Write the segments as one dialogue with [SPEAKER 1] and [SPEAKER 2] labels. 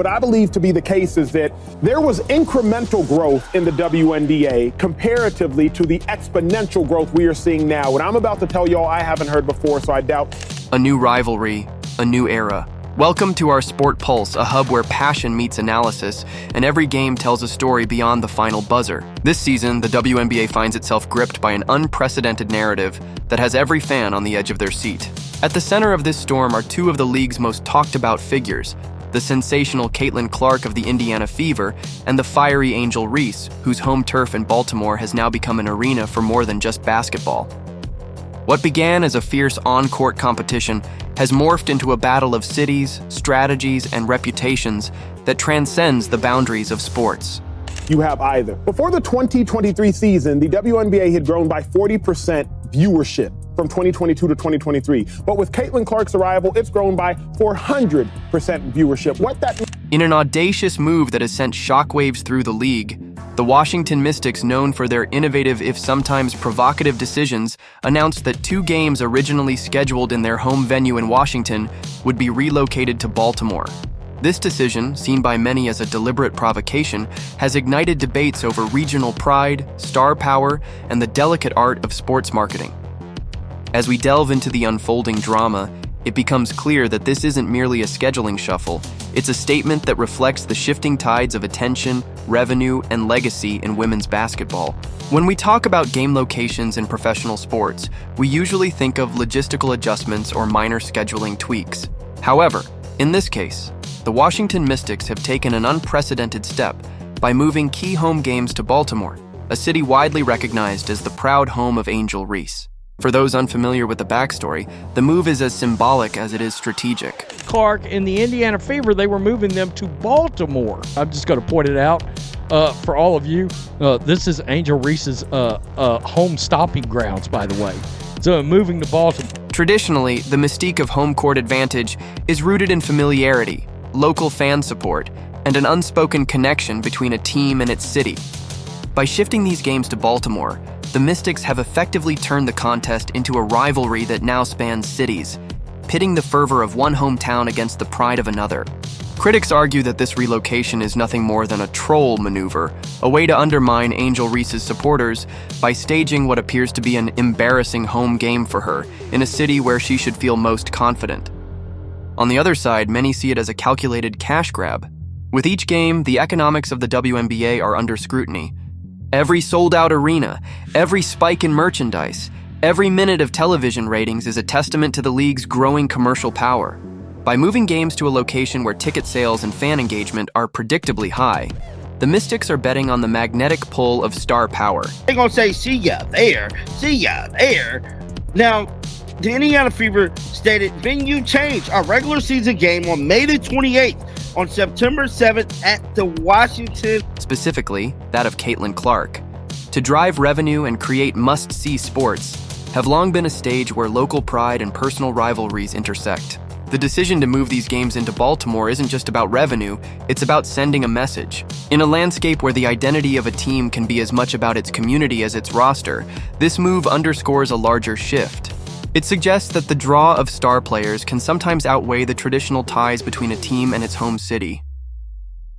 [SPEAKER 1] What I believe to be the case is that there was incremental growth in the WNBA comparatively to the exponential growth we are seeing now. What I'm about to tell y'all I haven't heard before, so I doubt.
[SPEAKER 2] A new rivalry, a new era. Welcome to our Sport Pulse, a hub where passion meets analysis, and every game tells a story beyond the final buzzer. This season, the WNBA finds itself gripped by an unprecedented narrative that has every fan on the edge of their seat. At the center of this storm are two of the league's most talked-about figures, the sensational Caitlin Clark of the Indiana Fever and the fiery Angel Reese, whose home turf in Baltimore has now become an arena for more than just basketball. What began as a fierce on-court competition has morphed into a battle of cities, strategies, and reputations that transcends the boundaries of sports.
[SPEAKER 1] You have either. Before the 2023 season, the WNBA had grown by 40% viewership from 2022 to 2023. But with Caitlin Clark's arrival, it's grown by 400% viewership.
[SPEAKER 2] In an audacious move that has sent shockwaves through the league, the Washington Mystics, known for their innovative, if sometimes provocative decisions, announced that 2 games originally scheduled in their home venue in Washington would be relocated to Baltimore. This decision, seen by many as a deliberate provocation, has ignited debates over regional pride, star power, and the delicate art of sports marketing. As we delve into the unfolding drama, it becomes clear that this isn't merely a scheduling shuffle. It's a statement that reflects the shifting tides of attention, revenue, and legacy in women's basketball. When we talk about game locations in professional sports, we usually think of logistical adjustments or minor scheduling tweaks. However, in this case, the Washington Mystics have taken an unprecedented step by moving key home games to Baltimore, a city widely recognized as the proud home of Angel Reese. For those unfamiliar with the backstory, the move is as symbolic as it is strategic.
[SPEAKER 3] Clark and the Indiana Fever, they were moving them to Baltimore. I'm just going to point it out for all of you. This is Angel Reese's home stomping grounds, by the way. So moving to Baltimore.
[SPEAKER 2] Traditionally, the mystique of home court advantage is rooted in familiarity, local fan support, and an unspoken connection between a team and its city. By shifting these games to Baltimore, the Mystics have effectively turned the contest into a rivalry that now spans cities, pitting the fervor of one hometown against the pride of another. Critics argue that this relocation is nothing more than a troll maneuver, a way to undermine Angel Reese's supporters by staging what appears to be an embarrassing home game for her in a city where she should feel most confident. On the other side, many see it as a calculated cash grab. With each game, the economics of the WNBA are under scrutiny. Every sold-out arena, every spike in merchandise, every minute of television ratings is a testament to the league's growing commercial power. By moving games to a location where ticket sales and fan engagement are predictably high, the Mystics are betting on the magnetic pull of star power.
[SPEAKER 4] They're going to say, see ya there. Now, the Indiana Fever stated, venue change, our regular season game on May the 28th, on September 7th at the Washington.
[SPEAKER 2] Specifically, that of Caitlin Clark. To drive revenue and create must-see sports have long been a stage where local pride and personal rivalries intersect. The decision to move these games into Baltimore isn't just about revenue, it's about sending a message. In a landscape where the identity of a team can be as much about its community as its roster, this move underscores a larger shift. It suggests that the draw of star players can sometimes outweigh the traditional ties between a team and its home city.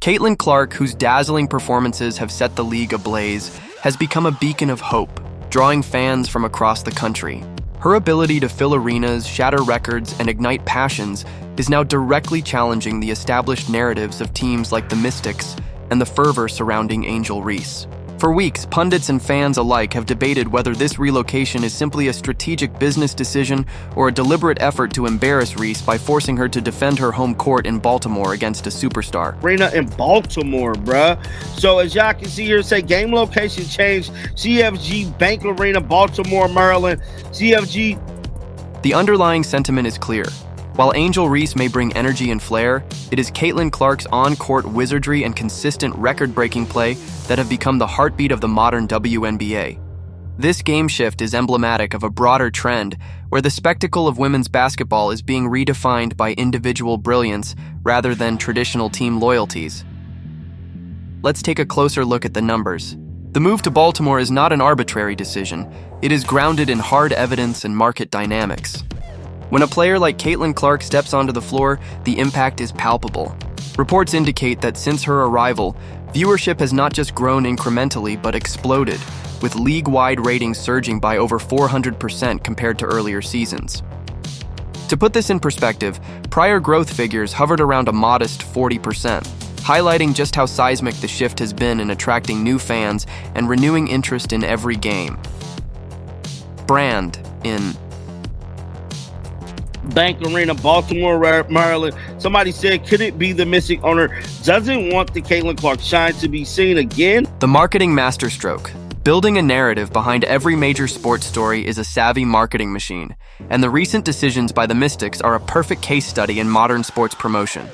[SPEAKER 2] Caitlin Clark, whose dazzling performances have set the league ablaze, has become a beacon of hope, drawing fans from across the country. Her ability to fill arenas, shatter records, and ignite passions is now directly challenging the established narratives of teams like the Mystics and the fervor surrounding Angel Reese. For weeks, pundits and fans alike have debated whether this relocation is simply a strategic business decision or a deliberate effort to embarrass Reese by forcing her to defend her home court in Baltimore against a superstar.
[SPEAKER 4] Arena in Baltimore, bruh. So as y'all can see here, say game location change, CFG Bank Arena, Baltimore, Maryland, CFG.
[SPEAKER 2] The underlying sentiment is clear. While Angel Reese may bring energy and flair, it is Caitlin Clark's on-court wizardry and consistent record-breaking play that have become the heartbeat of the modern WNBA. This game shift is emblematic of a broader trend where the spectacle of women's basketball is being redefined by individual brilliance rather than traditional team loyalties. Let's take a closer look at the numbers. The move to Baltimore is not an arbitrary decision. It is grounded in hard evidence and market dynamics. When a player like Caitlin Clark steps onto the floor, the impact is palpable. Reports indicate that since her arrival, viewership has not just grown incrementally but exploded, with league-wide ratings surging by over 400% compared to earlier seasons. To put this in perspective, prior growth figures hovered around a modest 40%, highlighting just how seismic the shift has been in attracting new fans and renewing interest in every game. Brand in
[SPEAKER 4] Bank Arena, Baltimore, Maryland. Somebody said, could it be the missing owner doesn't want the Caitlin Clark shine to be seen again?
[SPEAKER 2] The marketing masterstroke. Building a narrative behind every major sports story is a savvy marketing machine, and the recent decisions by the Mystics are a perfect case study in modern sports promotion.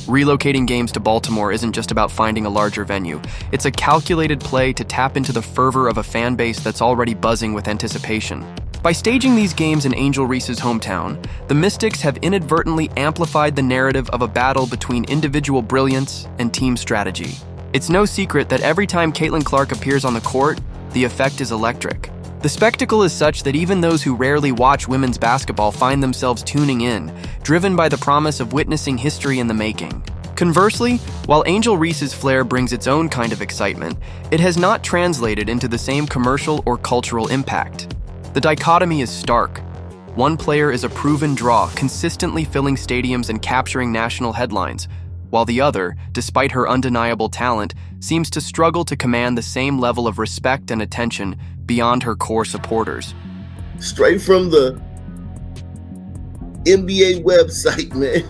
[SPEAKER 2] Relocating games to Baltimore isn't just about finding a larger venue. It's a calculated play to tap into the fervor of a fan base that's already buzzing with anticipation. By staging these games in Angel Reese's hometown, the Mystics have inadvertently amplified the narrative of a battle between individual brilliance and team strategy. It's no secret that every time Caitlin Clark appears on the court, the effect is electric. The spectacle is such that even those who rarely watch women's basketball find themselves tuning in, driven by the promise of witnessing history in the making. Conversely, while Angel Reese's flair brings its own kind of excitement, it has not translated into the same commercial or cultural impact. The dichotomy is stark. One player is a proven draw, consistently filling stadiums and capturing national headlines, while the other, despite her undeniable talent, seems to struggle to command the same level of respect and attention beyond her core supporters.
[SPEAKER 5] Straight from the NBA website, man.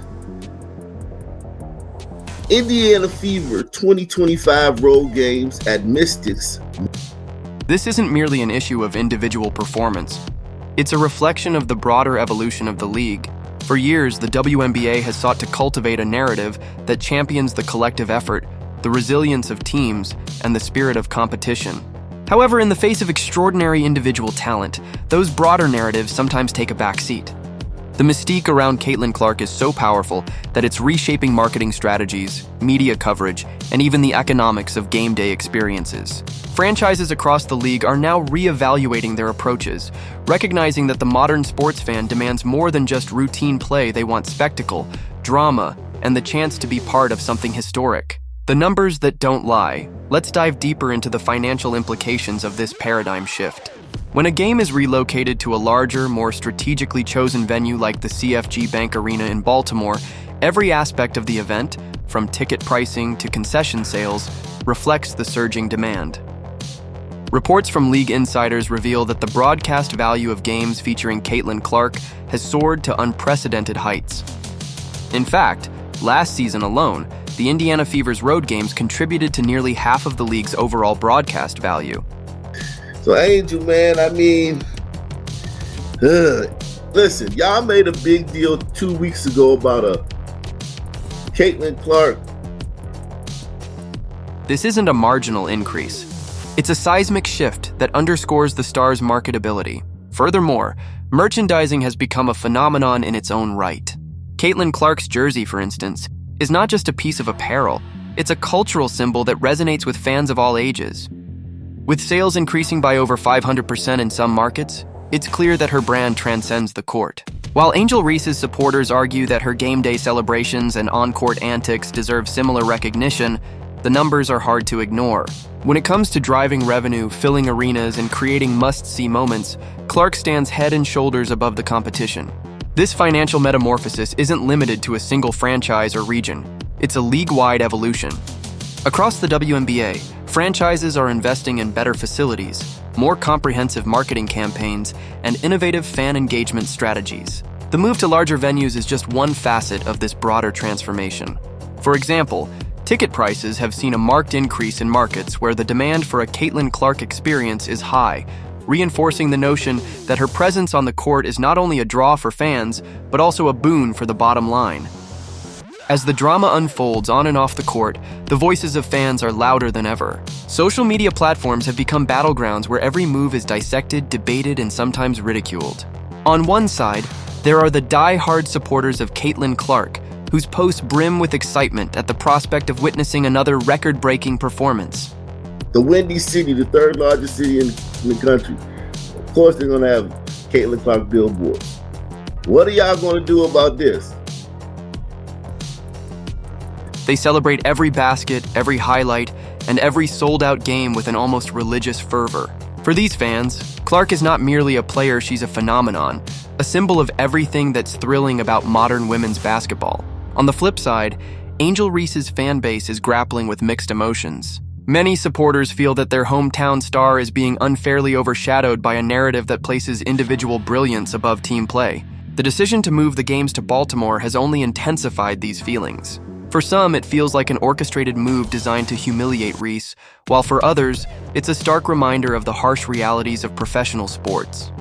[SPEAKER 5] Indiana Fever 2025 road games at Mystics.
[SPEAKER 2] This isn't merely an issue of individual performance. It's a reflection of the broader evolution of the league. For years, the WNBA has sought to cultivate a narrative that champions the collective effort, the resilience of teams, and the spirit of competition. However, in the face of extraordinary individual talent, those broader narratives sometimes take a backseat. The mystique around Caitlin Clark is so powerful that it's reshaping marketing strategies, media coverage, and even the economics of game day experiences. Franchises across the league are now reevaluating their approaches, recognizing that the modern sports fan demands more than just routine play. They want spectacle, drama, and the chance to be part of something historic. The numbers that don't lie. Let's dive deeper into the financial implications of this paradigm shift. When a game is relocated to a larger, more strategically chosen venue like the CFG Bank Arena in Baltimore, every aspect of the event, from ticket pricing to concession sales, reflects the surging demand. Reports from league insiders reveal that the broadcast value of games featuring Caitlin Clark has soared to unprecedented heights. In fact, last season alone, the Indiana Fever's road games contributed to nearly half of the league's overall broadcast value.
[SPEAKER 5] So Angel, man, I mean, listen, y'all made a big deal 2 weeks ago about a Caitlin Clark.
[SPEAKER 2] This isn't a marginal increase. It's a seismic shift that underscores the star's marketability. Furthermore, merchandising has become a phenomenon in its own right. Caitlin Clark's jersey, for instance, is not just a piece of apparel. It's a cultural symbol that resonates with fans of all ages. With sales increasing by over 500% in some markets, it's clear that her brand transcends the court. While Angel Reese's supporters argue that her game day celebrations and on-court antics deserve similar recognition, the numbers are hard to ignore. When it comes to driving revenue, filling arenas, and creating must-see moments, Clark stands head and shoulders above the competition. This financial metamorphosis isn't limited to a single franchise or region. It's a league-wide evolution. Across the WNBA, franchises are investing in better facilities, more comprehensive marketing campaigns, and innovative fan engagement strategies. The move to larger venues is just one facet of this broader transformation. For example, ticket prices have seen a marked increase in markets where the demand for a Caitlin Clark experience is high, reinforcing the notion that her presence on the court is not only a draw for fans, but also a boon for the bottom line. As the drama unfolds on and off the court, the voices of fans are louder than ever. Social media platforms have become battlegrounds where every move is dissected, debated, and sometimes ridiculed. On one side, there are the die-hard supporters of Caitlin Clark, whose posts brim with excitement at the prospect of witnessing another record-breaking performance.
[SPEAKER 5] The Windy City, the third largest city in the country. Of course, they're going to have Caitlin Clark billboards. What are y'all going to do about this?
[SPEAKER 2] They celebrate every basket, every highlight, and every sold-out game with an almost religious fervor. For these fans, Clark is not merely a player, she's a phenomenon, a symbol of everything that's thrilling about modern women's basketball. On the flip side, Angel Reese's fan base is grappling with mixed emotions. Many supporters feel that their hometown star is being unfairly overshadowed by a narrative that places individual brilliance above team play. The decision to move the games to Baltimore has only intensified these feelings. For some, it feels like an orchestrated move designed to humiliate Reese, while for others, it's a stark reminder of the harsh realities of professional sports.